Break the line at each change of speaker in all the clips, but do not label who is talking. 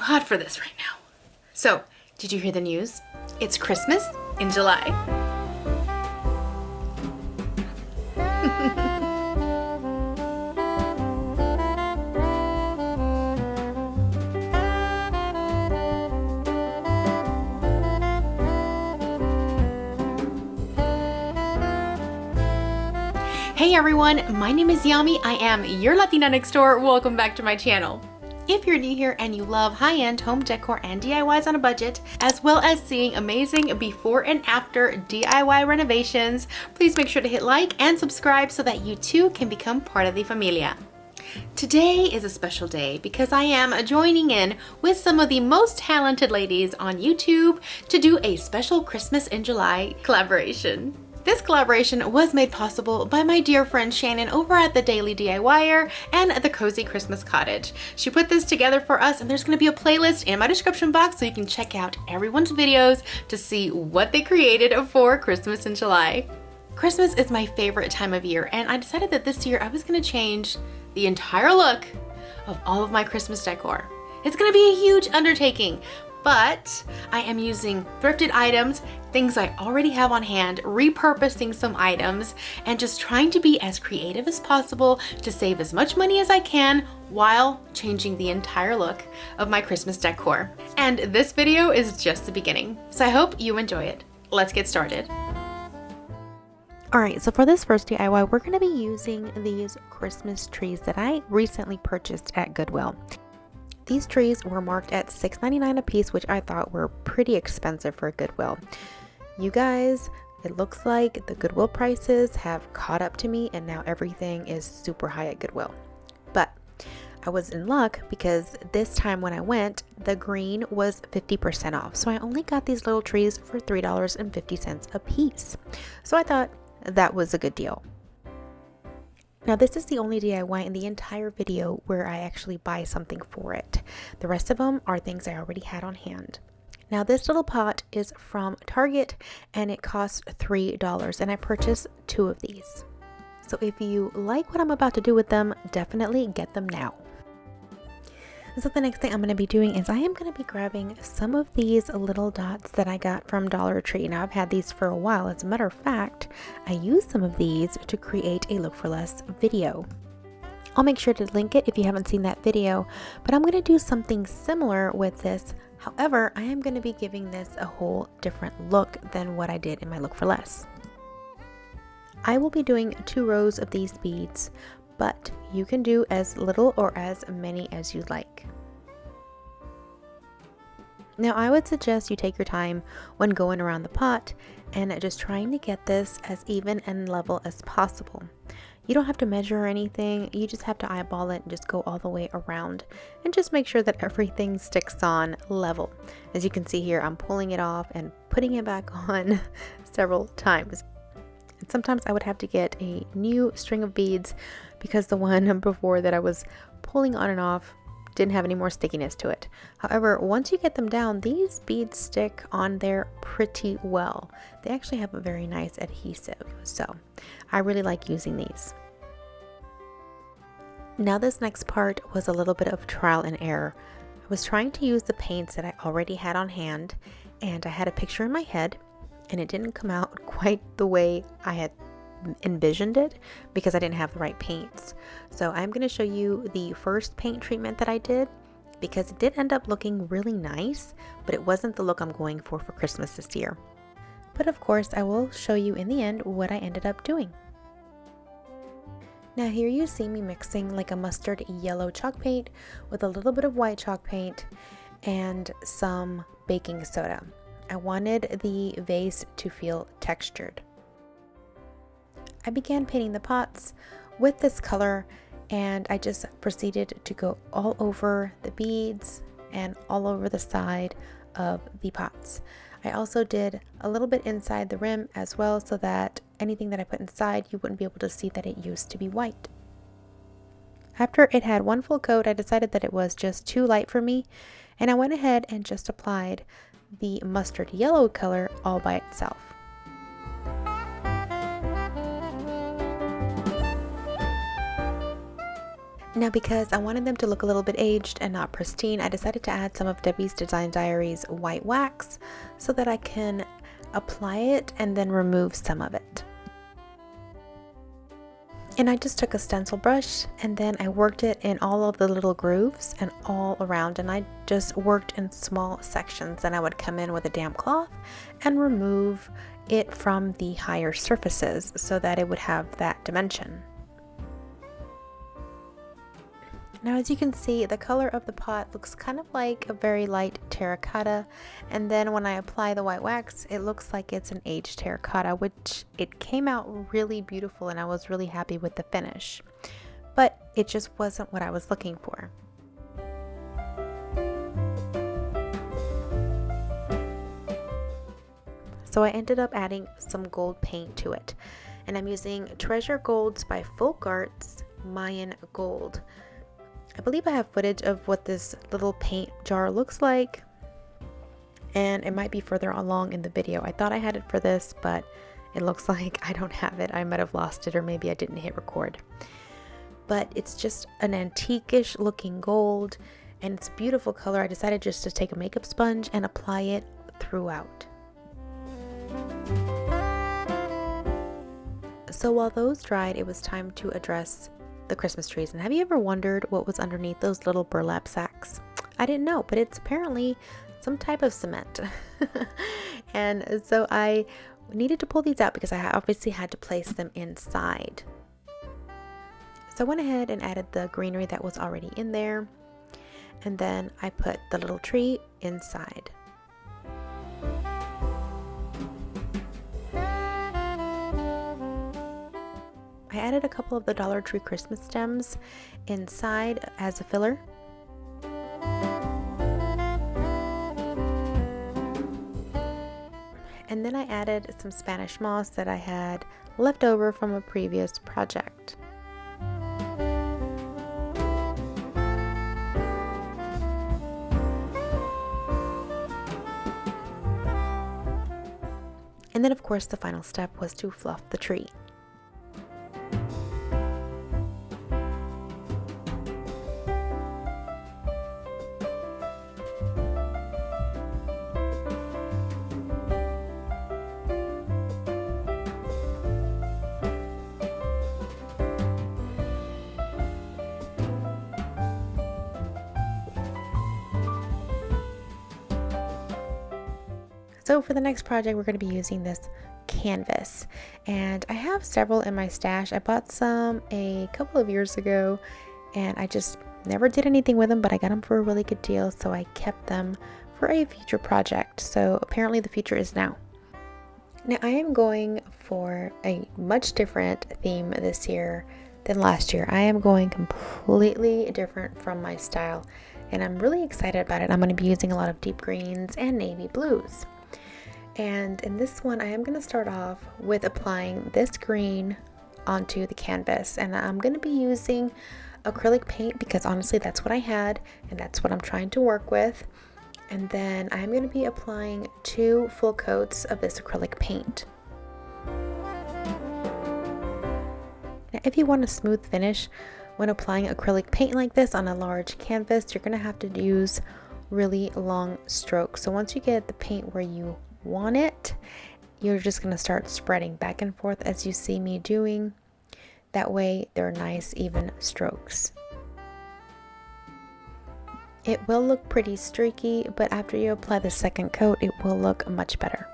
hot for this right now. So, did you hear the news? It's Christmas in July. Hey everyone, my name is Yami. I am your Latina next door. Welcome back to my channel. If you're new here and you love high-end home decor and DIYs on a budget, as well as seeing amazing before and after DIY renovations, please make sure to hit like and subscribe so that you too can become part of the familia. Today is a special day because I am joining in with some of the most talented ladies on YouTube to do a special Christmas in July collaboration. This collaboration was made possible by my dear friend Shannon over at the Daily DIYer and the Cozy Christmas Cottage. She put this together for us, and there's going to be a playlist in my description box so you can check out everyone's videos to see what they created for Christmas in July. Christmas is my favorite time of year, and I decided that this year I was going to change the entire look of all of my Christmas decor. It's going to be a huge undertaking, but I am using thrifted items, things I already have on hand, repurposing some items, and just trying to be as creative as possible to save as much money as I can while changing the entire look of my Christmas decor. And this video is just the beginning, so I hope you enjoy it. Let's get started. Alright, so for this first DIY, we're going to be using these Christmas trees that I recently purchased at Goodwill. These trees were marked at $6.99 a piece, which I thought were pretty expensive for Goodwill. You guys, it looks like the Goodwill prices have caught up to me and now everything is super high at Goodwill. But I was in luck because this time when I went, the green was 50% off. So I only got these little trees for $3.50 a piece. So I thought that was a good deal. Now this is the only DIY in the entire video where I actually buy something for it. The rest of them are things I already had on hand. Now this little pot is from Target and it costs $3 and I purchased 2 of these. So if you like what I'm about to do with them, definitely get them now. So the next thing I'm going to be doing is I am going to be grabbing some of these little dots that I got from Dollar Tree. Now I've had these for a while. As a matter of fact, I used some of these to create a Look for Less video. I'll make sure to link it if you haven't seen that video, but I'm going to do something similar with this. However, I am going to be giving this a whole different look than what I did in my Look for Less. I will be doing 2 rows of these beads, but you can do as little or as many as you like. Now I would suggest you take your time when going around the pot and just trying to get this as even and level as possible. You don't have to measure or anything, you just have to eyeball it and just go all the way around and just make sure that everything sticks on level. As you can see here, I'm pulling it off and putting it back on several times. And sometimes I would have to get a new string of beads because the one before that I was pulling on and off didn't have any more stickiness to it. However, once you get them down, these beads stick on there pretty well. They actually have a very nice adhesive, so I really like using these. Now this next part was a little bit of trial and error. I was trying to use the paints that I already had on hand, and I had a picture in my head and it didn't come out quite the way I had envisioned it because I didn't have the right paints. So I'm going to show you the first paint treatment that I did because it did end up looking really nice, but it wasn't the look I'm going for Christmas this year. But of course I will show you in the end what I ended up doing. Now here you see me mixing like a mustard yellow chalk paint with a little bit of white chalk paint and some baking soda. I wanted the vase to feel textured. I began painting the pots with this color and I just proceeded to go all over the beads and all over the side of the pots. I also did a little bit inside the rim as well so that anything that I put inside you wouldn't be able to see that it used to be white. After it had one full coat, I decided that it was just too light for me and I went ahead and just applied the mustard yellow color all by itself. Now, because I wanted them to look a little bit aged and not pristine, I decided to add some of Debbie's Design Diaries white wax so that I can apply it and then remove some of it. And I just took a stencil brush and then I worked it in all of the little grooves and all around, and I just worked in small sections. And I would come in with a damp cloth and remove it from the higher surfaces so that it would have that dimension. Now, as you can see, the color of the pot looks kind of like a very light terracotta, and then when I apply the white wax, it looks like it's an aged terracotta, which it came out really beautiful, and I was really happy with the finish, but it just wasn't what I was looking for. So I ended up adding some gold paint to it, and I'm using Treasure Golds by Folk Arts Mayan Gold. I believe I have footage of what this little paint jar looks like, and it might be further along in the video. I thought I had it for this, but it looks like I don't have it. I might have lost it, or maybe I didn't hit record. But it's just an antique-ish looking gold, and it's a beautiful color. I decided just to take a makeup sponge and apply it throughout. So while those dried, it was time to address the Christmas trees. And have you ever wondered what was underneath those little burlap sacks? I didn't know, but it's apparently some type of cement. And so I needed to pull these out because I obviously had to place them inside. So I went ahead and added the greenery that was already in there, and then I put the little tree inside. I added a couple of the Dollar Tree Christmas stems inside as a filler. And then I added some Spanish moss that I had left over from a previous project. And then of course the final step was to fluff the tree. So for the next project, we're going to be using this canvas, and I have several in my stash. I bought some a couple of years ago, and I just never did anything with them, but I got them for a really good deal, so I kept them for a future project. So apparently the future is now. Now I am going for a much different theme this year than last year. I am going completely different from my style, and I'm really excited about it. I'm going to be using a lot of deep greens and navy blues. And in this one, I am going to start off with applying this green onto the canvas. And I'm going to be using acrylic paint because honestly, that's what I had and that's what I'm trying to work with. And then I'm going to be applying 2 full coats of this acrylic paint. Now, if you want a smooth finish when applying acrylic paint like this on a large canvas, you're going to have to use really long strokes. So once you get the paint where you want it, you're just going to start spreading back and forth as you see me doing. That way they're nice even strokes. It will look pretty streaky, but after you apply the second coat, it will look much better.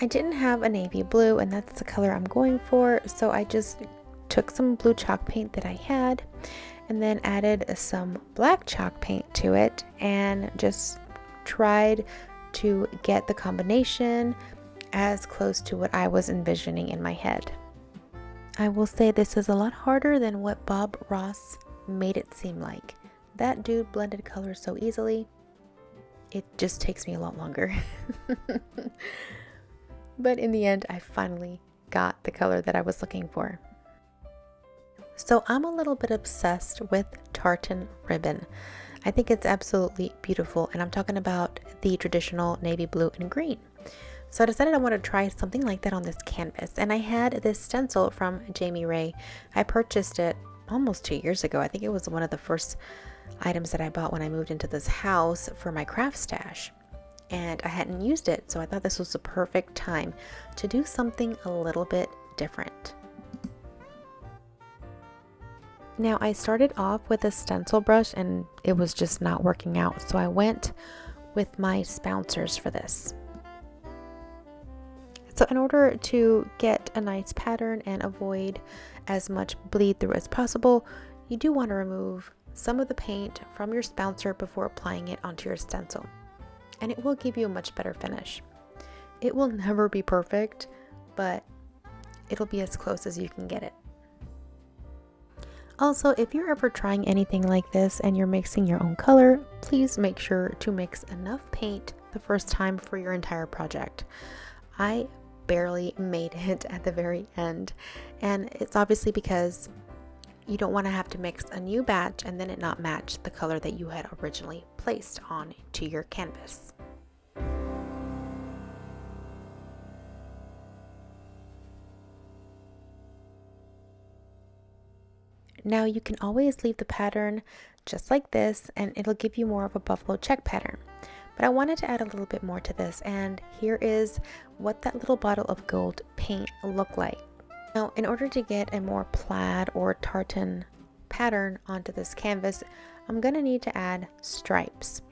I didn't have a navy blue, and that's the color I'm going for, so I just took some blue chalk paint that I had and then added some black chalk paint to it and just tried to get the combination as close to what I was envisioning in my head. I will say this is a lot harder than what Bob Ross made it seem like. That dude blended colors so easily. It just takes me a lot longer. But in the end, I finally got the color that I was looking for. So I'm a little bit obsessed with tartan ribbon. I think it's absolutely beautiful, and I'm talking about the traditional navy blue and green. So I decided I wanted to try something like that on this canvas, and I had this stencil from Jamie Ray. I purchased it almost 2 years ago. I think it was one of the first items that I bought when I moved into this house for my craft stash, and I hadn't used it, so I thought this was the perfect time to do something a little bit different. Now I started off with a stencil brush and it was just not working out, so I went with my spouncers for this. So in order to get a nice pattern and avoid as much bleed through as possible, you do want to remove some of the paint from your spouncer before applying it onto your stencil, and it will give you a much better finish. It will never be perfect, but it'll be as close as you can get it. Also, if you're ever trying anything like this and you're mixing your own color, please make sure to mix enough paint the first time for your entire project. I barely made it at the very end, and it's obviously because you don't want to have to mix a new batch and then it not match the color that you had originally placed on to your canvas. Now you can always leave the pattern just like this and it'll give you more of a buffalo check pattern. But I wanted to add a little bit more to this, and here is what that little bottle of gold paint looked like. Now, in order to get a more plaid or tartan pattern onto this canvas, I'm going to need to add stripes.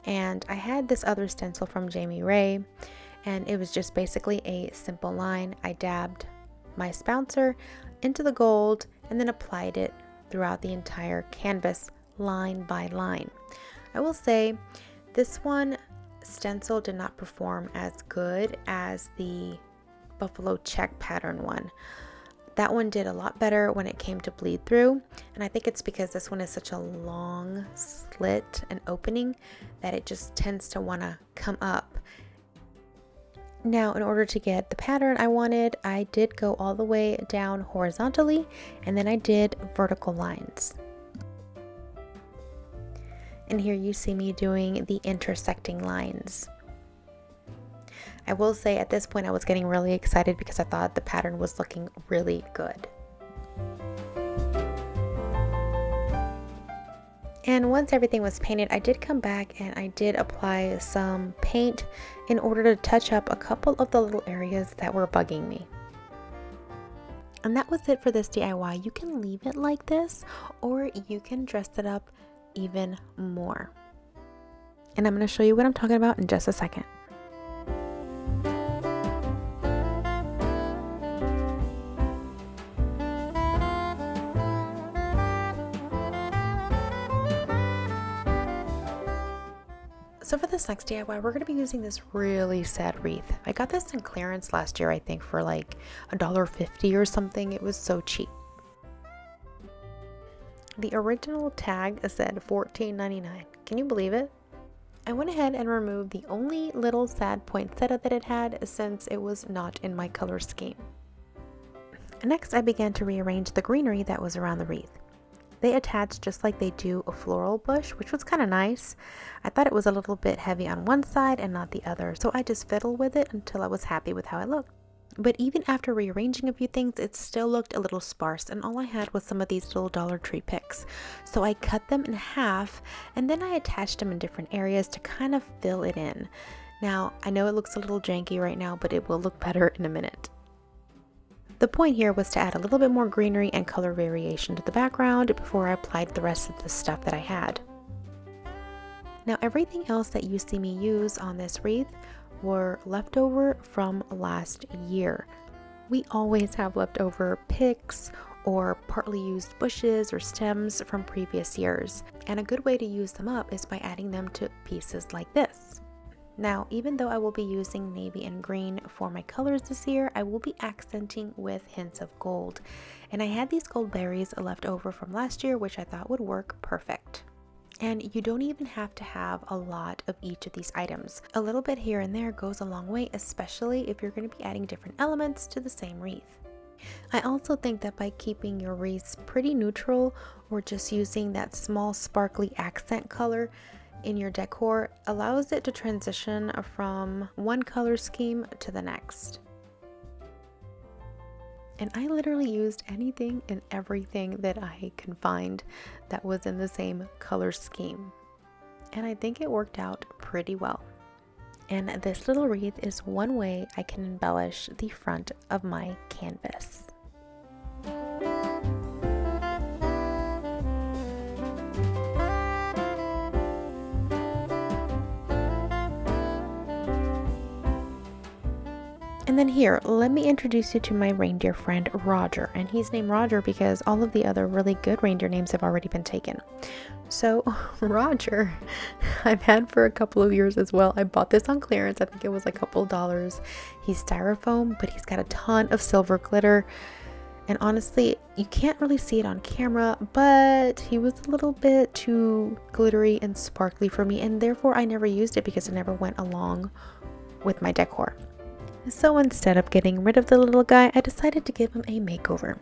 And I had this other stencil from Jamie Ray, and it was just basically a simple line. I dabbed my spouncer into the gold and then applied it throughout the entire canvas, line by line. I will say this one stencil did not perform as good as the buffalo check pattern one. That one did a lot better when it came to bleed through, and I think it's because this one is such a long slit and opening that it just tends to want to come up. Now, in order to get the pattern I wanted, I did go all the way down horizontally, and then I did vertical lines. And here you see me doing the intersecting lines. I will say at this point I was getting really excited because I thought the pattern was looking really good. And once everything was painted, I did come back and I did apply some paint in order to touch up a couple of the little areas that were bugging me. And that was it for this DIY. You can leave it like this, or you can dress it up even more. And I'm going to show you what I'm talking about in just a second. So for this next DIY, we're going to be using this really sad wreath. I got this in clearance last year, I think, for like $1.50 or something. It was so cheap. The original tag said $14.99. Can you believe it? I went ahead and removed the only little sad poinsettia that it had, since it was not in my color scheme. Next, I began to rearrange the greenery that was around the wreath. They attached just like they do a floral bush, which was kind of nice. I thought it was a little bit heavy on one side and not the other, so I just fiddled with it until I was happy with how it looked. But even after rearranging a few things, it still looked a little sparse, and all I had was some of these little Dollar Tree picks. So I cut them in half, and then I attached them in different areas to kind of fill it in. Now, I know it looks a little janky right now, but it will look better in a minute. The point here was to add a little bit more greenery and color variation to the background before I applied the rest of the stuff that I had. Now, everything else that you see me use on this wreath were leftover from last year. We always have leftover picks or partly used bushes or stems from previous years, and a good way to use them up is by adding them to pieces like this. Now, even though I will be using navy and green for my colors this year, I will be accenting with hints of gold. And I had these gold berries left over from last year, which I thought would work perfect. And you don't even have to have a lot of each of these items. A little bit here and there goes a long way, especially if you're going to be adding different elements to the same wreath. I also think that by keeping your wreaths pretty neutral or just using that small sparkly accent color, in your decor allows it to transition from one color scheme to the next. And I literally used anything and everything that I can find that was in the same color scheme. And I think it worked out pretty well. And this little wreath is one way I can embellish the front of my canvas. And then here, let me introduce you to my reindeer friend, Roger. And he's named Roger because all of the other really good reindeer names have already been taken. So, Roger, I've had for a couple of years as well. I bought this on clearance. I think it was a couple of dollars. He's styrofoam, but he's got a ton of silver glitter. And honestly, you can't really see it on camera, but he was a little bit too glittery and sparkly for me. And therefore, I never used it because it never went along with my decor. So instead of getting rid of the little guy, I decided to give him a makeover.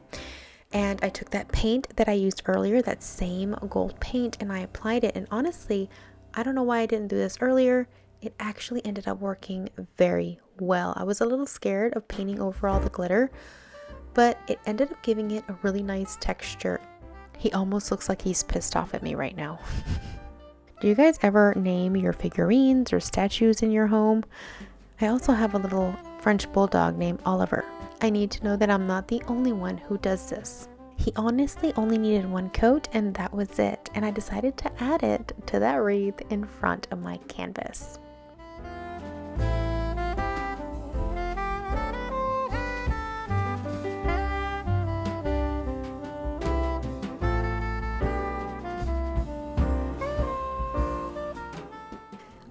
And I took that paint that I used earlier, that same gold paint, and I applied it. And honestly, I don't know why I didn't do this earlier. It actually ended up working very well. I was a little scared of painting over all the glitter, but it ended up giving it a really nice texture. He almost looks like he's pissed off at me right now. Do you guys ever name your figurines or statues in your home? I also have a little French bulldog named Oliver. I need to know that I'm not the only one who does this. He honestly only needed one coat and that was it. And I decided to add it to that wreath in front of my canvas.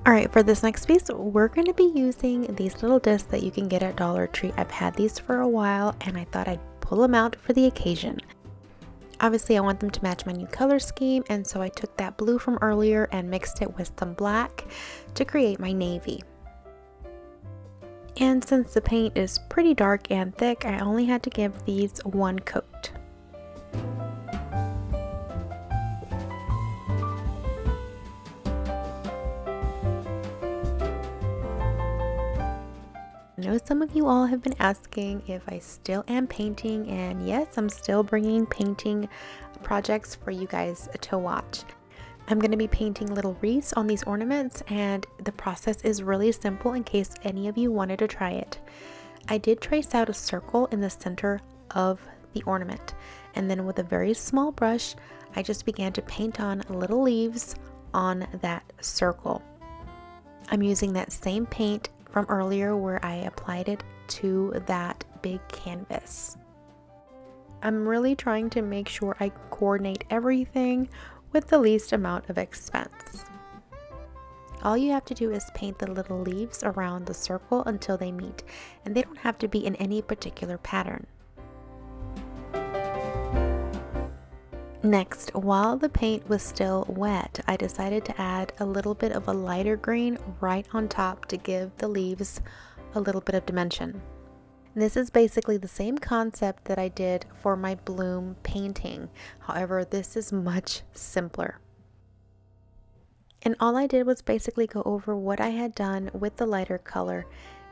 Alright, for this next piece, we're going to be using these little discs that you can get at Dollar Tree. I've had these for a while and I thought I'd pull them out for the occasion. Obviously, I want them to match my new color scheme, and so I took that blue from earlier and mixed it with some black to create my navy. And since the paint is pretty dark and thick, I only had to give these one coat. I know some of you all have been asking if I still am painting, and yes, I'm still bringing painting projects for you guys to watch. I'm going to be painting little wreaths on these ornaments, and the process is really simple in case any of you wanted to try it. I did trace out a circle in the center of the ornament, and then with a very small brush, I just began to paint on little leaves on that circle. I'm using that same paint from earlier where I applied it to that big canvas. I'm really trying to make sure I coordinate everything with the least amount of expense. All you have to do is paint the little leaves around the circle until they meet, and they don't have to be in any particular pattern. Next, while the paint was still wet, I decided to add a little bit of a lighter green right on top to give the leaves a little bit of dimension. This is basically the same concept that I did for my bloom painting. However, this is much simpler. And all I did was basically go over what I had done with the lighter color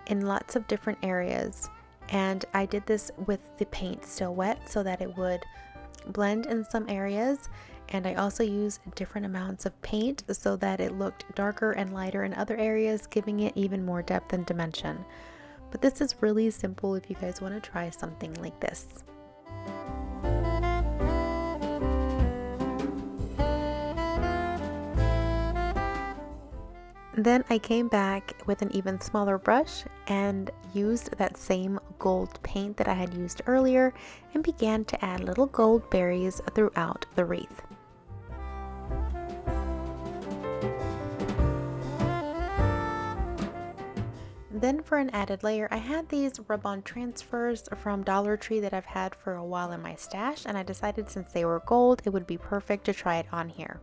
in lots of different areas. And I did this with the paint still wet so that it would blend in some areas, and I also used different amounts of paint so that it looked darker and lighter in other areas, giving it even more depth and dimension. But this is really simple if you guys want to try something like this. Then I came back with an even smaller brush and used that same gold paint that I had used earlier and began to add little gold berries throughout the wreath. Then for an added layer, I had these rub-on transfers from Dollar Tree that I've had for a while in my stash, and I decided since they were gold, it would be perfect to try it on here.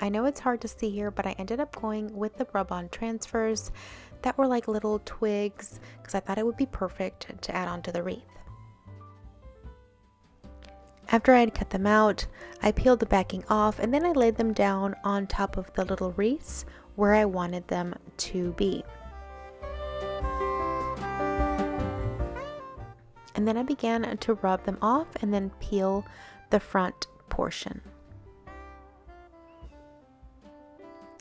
I know it's hard to see here, but I ended up going with the rub-on transfers that were like little twigs because I thought it would be perfect to add onto the wreath. After I had cut them out, I peeled the backing off and then I laid them down on top of the little wreaths where I wanted them to be. And then I began to rub them off and then peel the front portion.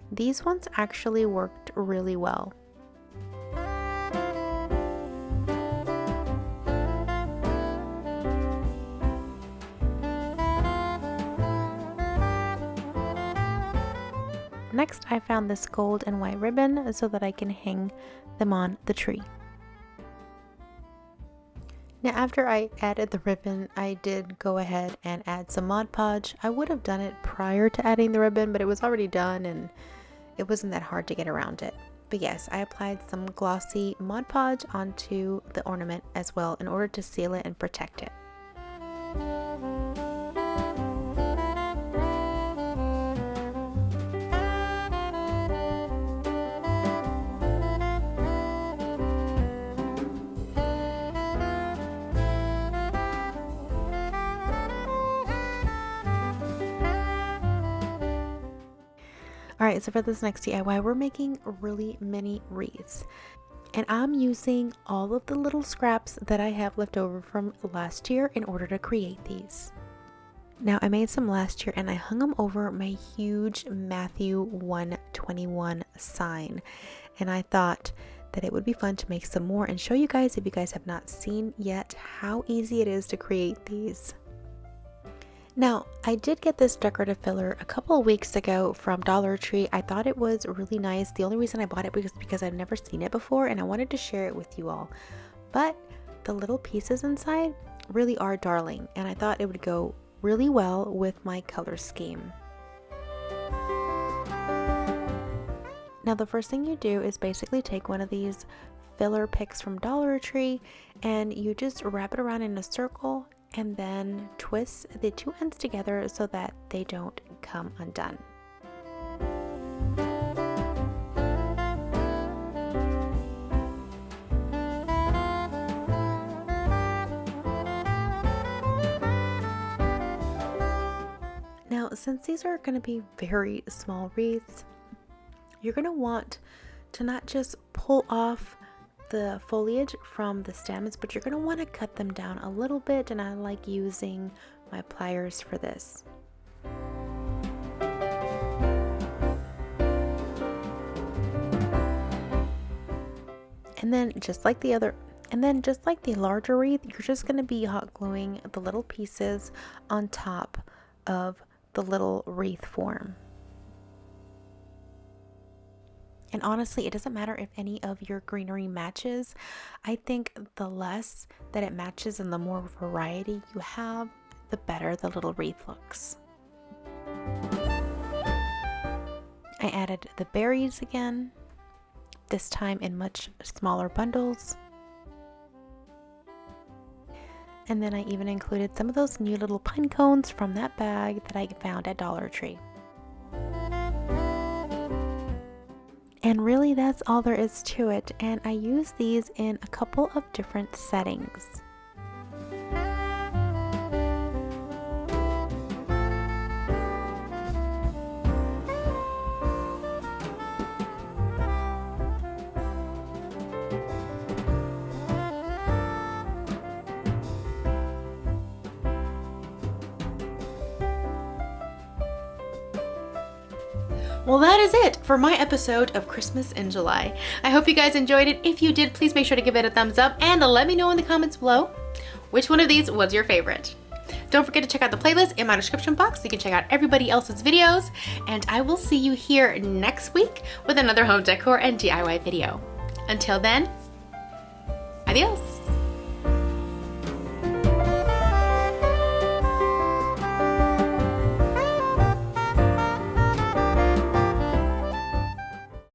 These ones actually worked really well. Next, I found this gold and white ribbon so that I can hang them on the tree. Now, after I added the ribbon, I did go ahead and add some Mod Podge. I would have done it prior to adding the ribbon, but it was already done and it wasn't that hard to get around it. But yes, I applied some glossy Mod Podge onto the ornament as well in order to seal it and protect it. Alright, so for this next DIY, we're making really mini wreaths. And I'm using all of the little scraps that I have left over from last year in order to create these. Now, I made some last year and I hung them over my huge Matthew 121 sign. And I thought that it would be fun to make some more and show you guys, if you guys have not seen yet, how easy it is to create these. Now, I did get this decorative filler a couple of weeks ago from Dollar Tree. I thought it was really nice. The only reason I bought it was because I've never seen it before and I wanted to share it with you all. But the little pieces inside really are darling, and I thought it would go really well with my color scheme. Now, the first thing you do is basically take one of these filler picks from Dollar Tree and you just wrap it around in a circle and then twist the two ends together so that they don't come undone. Now, since these are going to be very small wreaths, you're going to want to not just pull off the foliage from the stems, but you're going to want to cut them down a little bit, and I like using my pliers for this. And then just like the larger wreath, you're just going to be hot gluing the little pieces on top of the little wreath form. And honestly, it doesn't matter if any of your greenery matches. I think the less that it matches and the more variety you have, the better the little wreath looks. I added the berries again, this time in much smaller bundles. And then I even included some of those new little pine cones from that bag that I found at Dollar Tree. And really, that's all there is to it, and I use these in a couple of different settings. Well, that is it for my episode of Christmas in July. I hope you guys enjoyed it. If you did, please make sure to give it a thumbs up and let me know in the comments below which one of these was your favorite. Don't forget to check out the playlist in my description box so you can check out everybody else's videos, and I will see you here next week with another home decor and DIY video. Until then, adios!